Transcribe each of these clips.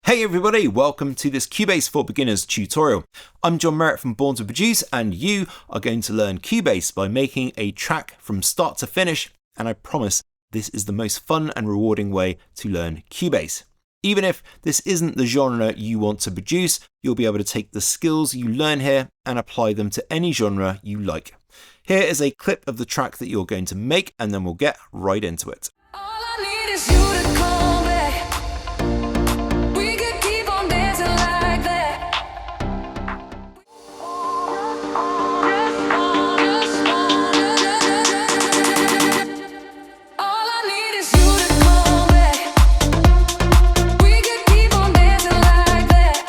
Hey everybody, welcome to this Cubase for Beginners tutorial. I'm Jon Merritt from Born to Produce, and you are going to learn Cubase by making a track from start to finish, and I promise this is the most fun and rewarding way to learn Cubase. Even if this isn't the genre you want to produce, you'll be able to take the skills you learn here and apply them to any genre you like. Here is a clip of the track that you're going to make, and then we'll get right into it. All I need is you to call back. We could keep on dancing like that. All I need is you to call back. We could keep on dancing like that.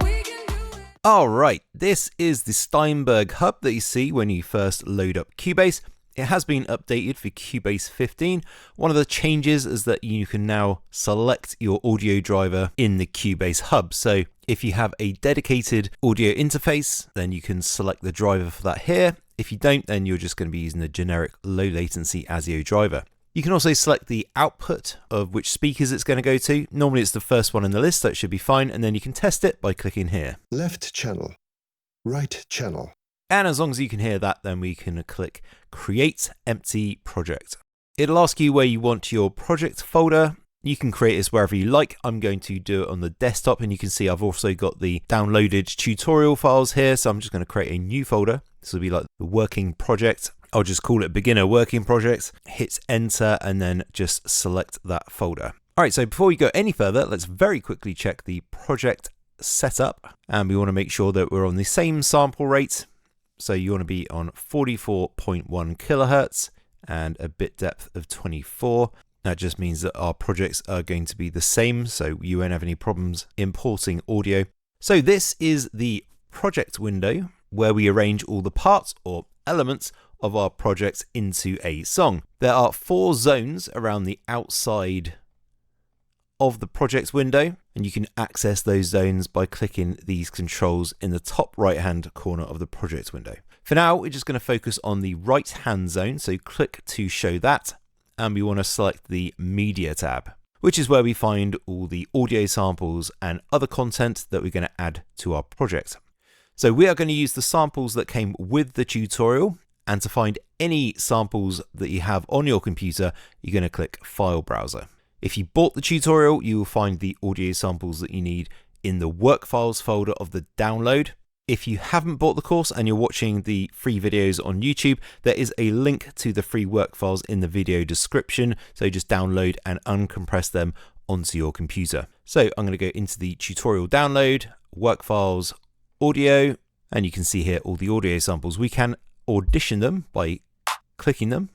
We can do it. Alright, this is the Steinberg hub that you see when you first load up Cubase. It has been updated for Cubase 15. One of the changes is that you can now select your audio driver in the Cubase hub. So if you have a dedicated audio interface, then you can select the driver for that here. If you don't, then you're just going to be using the generic low latency ASIO driver. You can also select the output of which speakers it's going to go to. Normally it's the first one in the list, so it should be fine. And then you can test it by clicking here. Left channel, right channel. And as long as you can hear that, then we can click Create Empty Project. It'll ask you where you want your project folder. You can create this wherever you like. I'm going to do it on the desktop, and you can see I've also got the downloaded tutorial files here. So I'm just going to create a new folder. This will be like the working project. I'll just call it Beginner Working Project. Hit Enter and then just select that folder. All right, so before we go any further, let's very quickly check the project setup. And we want to make sure that we're on the same sample rate. So you want to be on 44.1 kilohertz and a bit depth of 24. That just means that our projects are going to be the same, so you won't have any problems importing audio. So this is the project window where we arrange all the parts or elements of our project into a song. There are 4 zones around the outside of the project window, and you can access those zones by clicking these controls in the top right hand corner of the project window. For now, we're just going to focus on the right hand zone, so click to show that, and we want to select the media tab, which is where we find all the audio samples and other content that we're going to add to our project. So we are going to use the samples that came with the tutorial, and to find any samples that you have on your computer, you're going to click File Browser. If you bought the tutorial, you will find the audio samples that you need in the work files folder of the download. If you haven't bought the course and you're watching the free videos on YouTube, there is a link to the free work files in the video description. So just download and uncompress them onto your computer. So I'm going to go into the tutorial download, work files, audio, and you can see here all the audio samples. We can audition them by clicking them.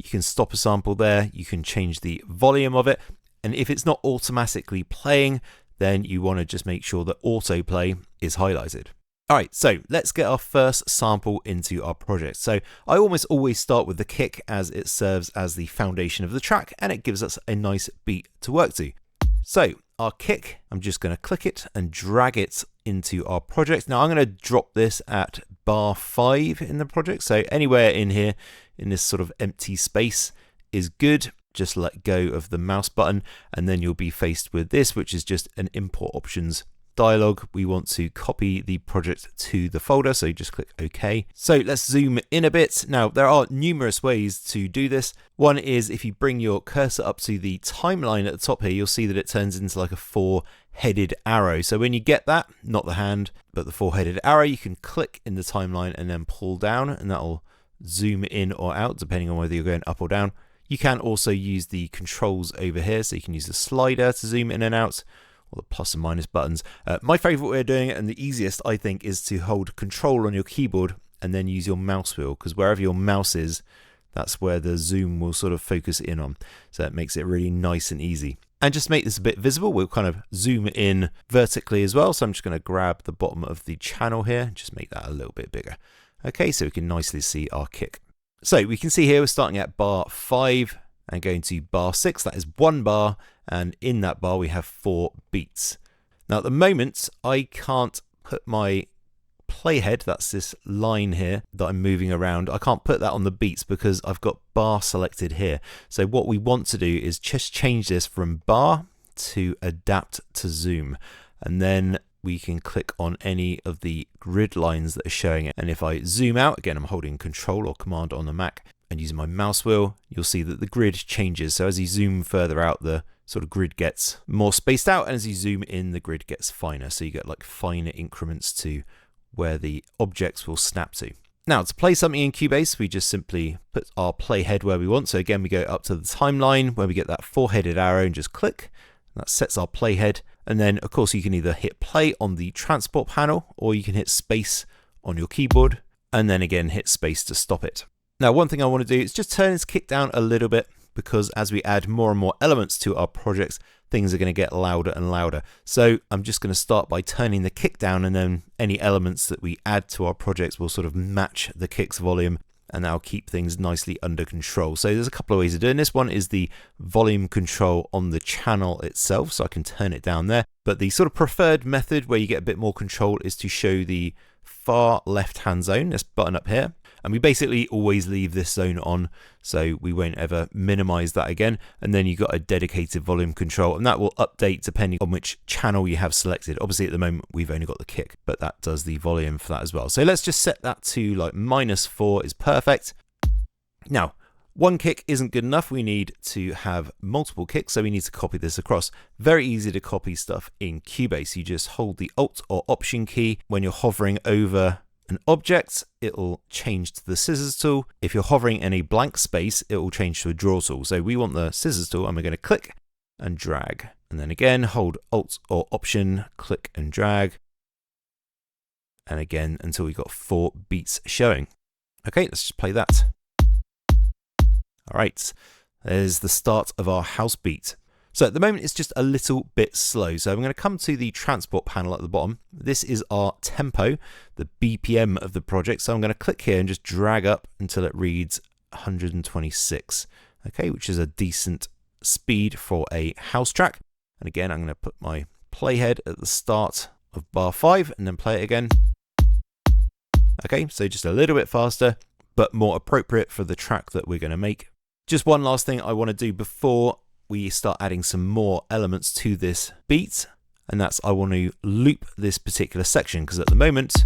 You can stop a sample there, you can change the volume of it, and if it's not automatically playing, then you want to just make sure that autoplay is highlighted. Alright, so let's get our first sample into our project. So I almost always start with the kick, as it serves as the foundation of the track and it gives us a nice beat to work to. So our kick, I'm just going to click it and drag it into our project. Now I'm going to drop this at bar 5 in the project, so anywhere in here in this sort of empty space is good. Just let go of the mouse button and then you'll be faced with this, which is just an import options dialog. We want to copy the project to the folder, so you just click OK. So let's zoom in a bit. Now there are numerous ways to do this. One is if you bring your cursor up to the timeline at the top here, you'll see that it turns into like a 4-headed arrow. So when you get that, not the hand, but the 4-headed arrow, you can click in the timeline and then pull down, and that'll zoom in or out depending on whether you're going up or down. You can also use the controls over here, so you can use the slider to zoom in and out, or the plus and minus buttons. My favorite way of doing it, and the easiest I think, is to hold control on your keyboard and then use your mouse wheel, because wherever your mouse is, that's where the zoom will sort of focus in on. So it makes it really nice and easy. And just to make this a bit visible, we'll kind of zoom in vertically as well. So I'm just going to grab the bottom of the channel here and just make that a little bit bigger. Okay, so we can nicely see our kick. So we can see here we're starting at bar 5 and going to bar 6. That is 1 bar, and in that bar we have 4 beats. Now at the moment I can't put my playhead, that's this line here that I'm moving around, I can't put that on the beats because I've got bar selected here. So what we want to do is just change this from bar to adapt to zoom, and then we can click on any of the grid lines that are showing it. And if I zoom out, again, I'm holding Control or Command on the Mac and using my mouse wheel, you'll see that the grid changes. So as you zoom further out, the sort of grid gets more spaced out, and as you zoom in, the grid gets finer. So you get like finer increments to where the objects will snap to. Now, to play something in Cubase, we just simply put our playhead where we want. So again, we go up to the timeline where we get that four-headed arrow and just click. That sets our playhead. And then, of course, you can either hit play on the transport panel, or you can hit space on your keyboard, and then again hit space to stop it. Now, one thing I want to do is just turn this kick down a little bit, because as we add more and more elements to our projects, things are going to get louder and louder. So I'm just going to start by turning the kick down, and then any elements that we add to our projects will sort of match the kick's volume, and that'll keep things nicely under control. So there's a couple of ways of doing this. One is the volume control on the channel itself, so I can turn it down there. But the sort of preferred method where you get a bit more control is to show the far left-hand zone, this button up here. And we basically always leave this zone on, so we won't ever minimize that again. And then you've got a dedicated volume control, and that will update depending on which channel you have selected. Obviously at the moment we've only got the kick, but that does the volume for that as well. So let's just set that to like -4 is perfect. Now, one kick isn't good enough. We need to have multiple kicks, so we need to copy this across. Very easy to copy stuff in Cubase. You just hold the Alt or Option key when you're hovering over an object, it'll change to the scissors tool. If you're hovering in a blank space, it will change to a draw tool. So we want the scissors tool, and we're going to click and drag. And then again, hold Alt or Option, click and drag. And again, until we've got 4 beats showing. Okay, let's just play that. All right, there's the start of our house beat. So at the moment, it's just a little bit slow. So I'm going to come to the transport panel at the bottom. This is our tempo, the BPM of the project. So I'm going to click here and just drag up until it reads 126, okay, which is a decent speed for a house track. And again, I'm going to put my playhead at the start of bar 5 and then play it again. Okay, so just a little bit faster, but more appropriate for the track that we're going to make. Just one last thing I want to do before we start adding some more elements to this beat, and that's I want to loop this particular section, because at the moment,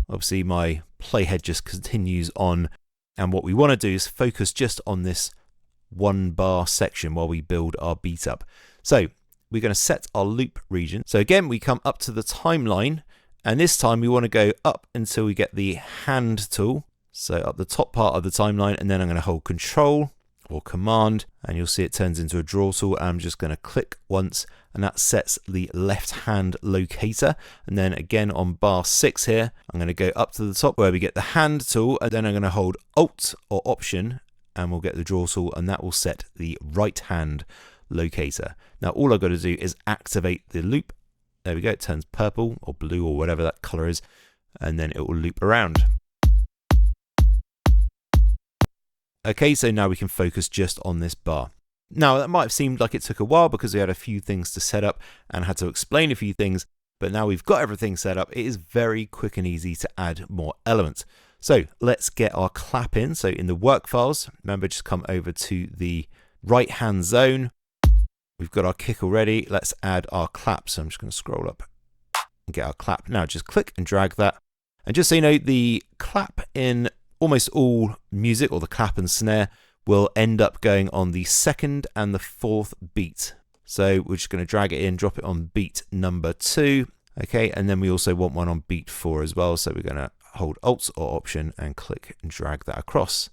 obviously my playhead just continues on, and what we want to do is focus just on this 1 bar section while we build our beat up. So we're going to set our loop region. So again, we come up to the timeline, and this time we want to go up until we get the hand tool. So up the top part of the timeline, and then I'm going to hold Control or Command, and you'll see it turns into a draw tool. I'm just going to click once, and that sets the left hand locator. And then again on bar 6 here, I'm going to go up to the top where we get the hand tool, and then I'm going to hold Alt or Option, and we'll get the draw tool, and that will set the right hand locator. Now all I've got to do is activate the loop. There we go, it turns purple or blue or whatever that color is, and then it will loop around. Okay, so now we can focus just on this bar. Now, that might have seemed like it took a while because we had a few things to set up and had to explain a few things, but now we've got everything set up, it is very quick and easy to add more elements. So let's get our clap in. So in the work files, remember, just come over to the right-hand zone. We've got our kick already. Let's add our clap. So I'm just going to scroll up and get our clap. Now just click and drag that. And just so you know, the clap in almost all music, or the clap and snare, will end up going on the 2nd and the 4th beat. So we're just going to drag it in, drop it on beat number 2. Okay, and then we also want one on beat 4 as well. So we're going to hold Alt or Option and click and drag that across.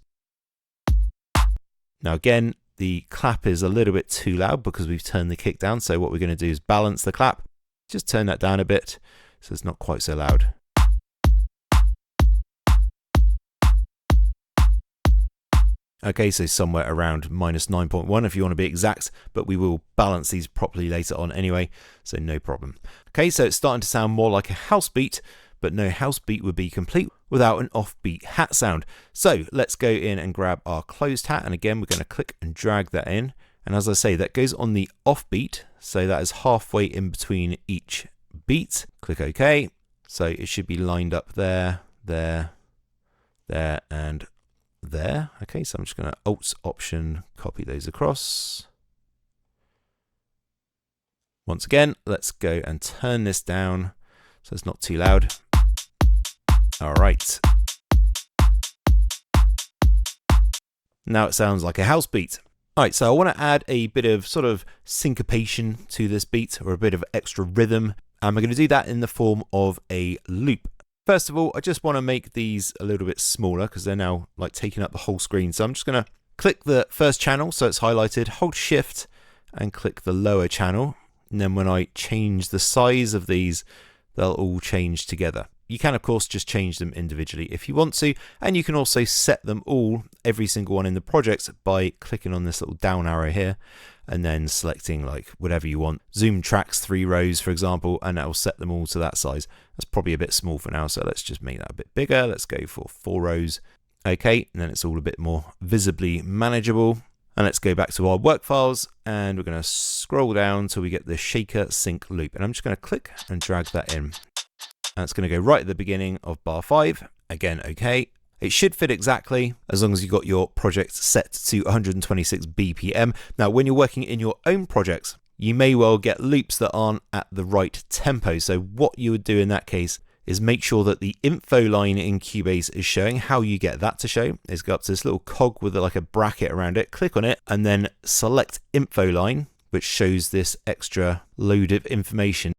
Now again, the clap is a little bit too loud because we've turned the kick down. So what we're going to do is balance the clap. Just turn that down a bit so it's not quite so loud. Okay, so somewhere around -9.1 if you want to be exact, but we will balance these properly later on anyway, so no problem. Okay, so it's starting to sound more like a house beat, but no house beat would be complete without an offbeat hat sound. So let's go in and grab our closed hat, and again we're going to click and drag that in, and as I say, that goes on the offbeat, so that is halfway in between each beat. Click OK. So it should be lined up there, there, there, and there. Okay, so I'm just going to Alt Option copy those across. Once again, let's go and turn this down so it's not too loud. All right. Now it sounds like a house beat. All right, so I want to add a bit of sort of syncopation to this beat, or a bit of extra rhythm. And we're going to do that in the form of a loop. First of all, I just want to make these a little bit smaller because they're now like taking up the whole screen. So I'm just going to click the first channel so it's highlighted, hold Shift and click the lower channel. And then when I change the size of these, they'll all change together. You can, of course, just change them individually if you want to. And you can also set them all, every single one in the project, by clicking on this little down arrow here and then selecting like whatever you want. Zoom tracks 3 rows, for example, and that will set them all to that size. That's probably a bit small for now, so let's just make that a bit bigger. Let's go for 4 rows. Okay, and then it's all a bit more visibly manageable. And let's go back to our work files, and we're going to scroll down till we get the shaker sync loop. And I'm just going to click and drag that in. And it's going to go right at the beginning of bar 5. Again, okay. It should fit exactly as long as you've got your project set to 126 BPM. Now, when you're working in your own projects, you may well get loops that aren't at the right tempo. So what you would do in that case is make sure that the info line in Cubase is showing. How you get that to show is go up to this little cog with like a bracket around it, click on it, and then select info line, which shows this extra load of information.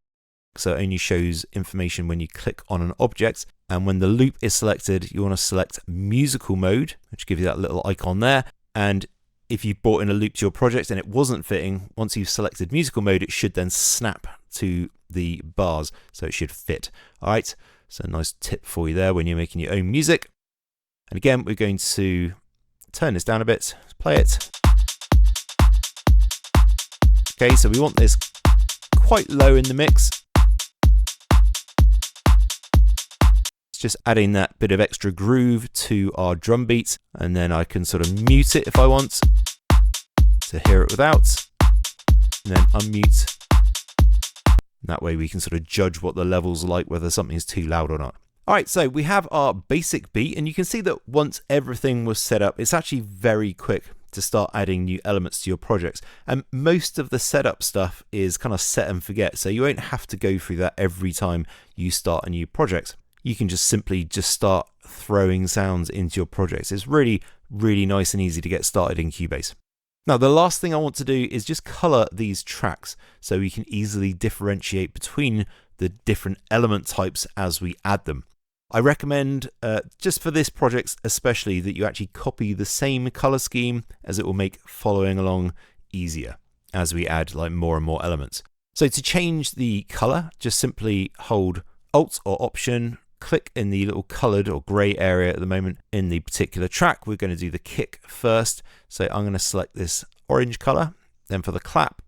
So it only shows information when you click on an object. And when the loop is selected, you want to select musical mode, which gives you that little icon there. And if you brought in a loop to your project and it wasn't fitting, once you've selected musical mode, it should then snap to the bars, so it should fit. All right, so a nice tip for you there when you're making your own music. And again, we're going to turn this down a bit, play it. Okay, so we want this quite low in the mix. It's just adding that bit of extra groove to our drum beat, and then I can sort of mute it if I want to hear it without, and then unmute. That way we can sort of judge what the levels are like, whether something's too loud or not. All right, so we have our basic beat, and you can see that once everything was set up, it's actually very quick to start adding new elements to your projects. And most of the setup stuff is kind of set and forget, so you won't have to go through that every time you start a new project. You can just simply start throwing sounds into your projects. It's really, really nice and easy to get started in Cubase. Now, the last thing I want to do is just color these tracks so we can easily differentiate between the different element types as we add them. I recommend, just for this project especially, that you actually copy the same color scheme, as it will make following along easier as we add like more and more elements. So to change the color, just simply hold Alt or Option, click in the little colored or gray area at the moment in the particular track. We're going to do the kick first. So I'm going to select this orange color. Then for the clap,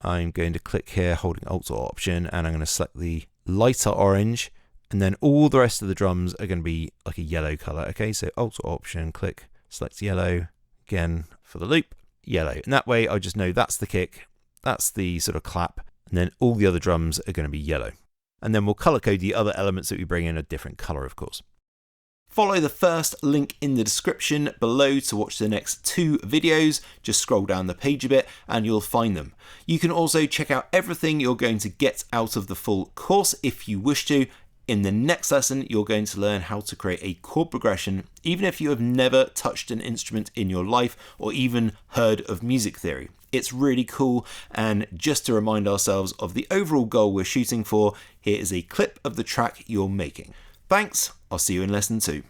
I'm going to click here holding Alt or Option, and I'm going to select the lighter orange. And then all the rest of the drums are going to be like a yellow color. Okay, so Alt or Option, click, select yellow. Again for the loop, yellow. And that way I just know that's the kick, that's the sort of clap, and then all the other drums are going to be yellow. And then we'll color code the other elements that we bring in a different color, of course. Follow the first link in the description below to watch the next 2 videos. Just scroll down the page a bit and you'll find them. You can also check out everything you're going to get out of the full course if you wish to. In the next lesson, you're going to learn how to create a chord progression, even if you have never touched an instrument in your life or even heard of music theory. It's really cool, and just to remind ourselves of the overall goal we're shooting for, here is a clip of the track you're making. Thanks, I'll see you in lesson 2.